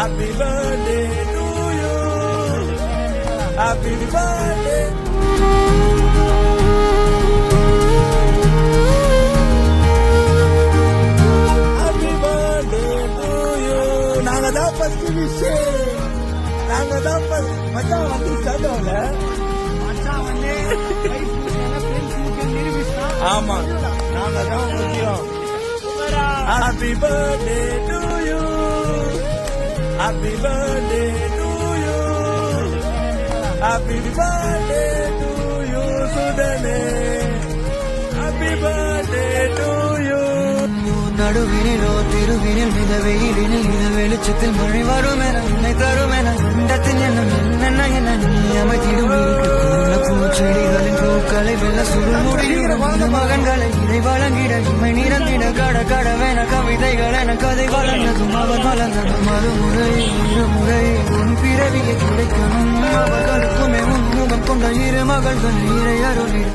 Happy birthday to you. Happy birthday. Happy birthday to you. நாங்க தான் first wish. நாங்க தான் ஃபர்ஸ்ட். மச்சான் வந்து சடோல. மச்சான் வந்து ஆமா நாங்க தான் முக்கியம். Happy birthday to you. Happy birthday to you. Happy birthday to you, Sudane. Happy birthday to you. நடுவினிலோ திருவினில் மித வெயிலினில் மித வெளிச்சத்தில் மழை வரும் என உன்னை தரும் என இடத்தில் என்ன என்ன நீ அமைத்திடும் பூச்செடிகளின் பூக்களை வெள்ள சுருள் முடியும் மகன்களை இதை வழங்கிட இமை நிறந்திட கட கடவென கவிதைகள் என கதை வளர்ந்ததும் அவர் வளர்ந்ததும் மறுமுறை இருமுறை உன் பிறவியை கிடைக்கணும் அவர்களுக்குமே உன் முகம் கொண்ட இரு மகள்கள் இறை அருளிட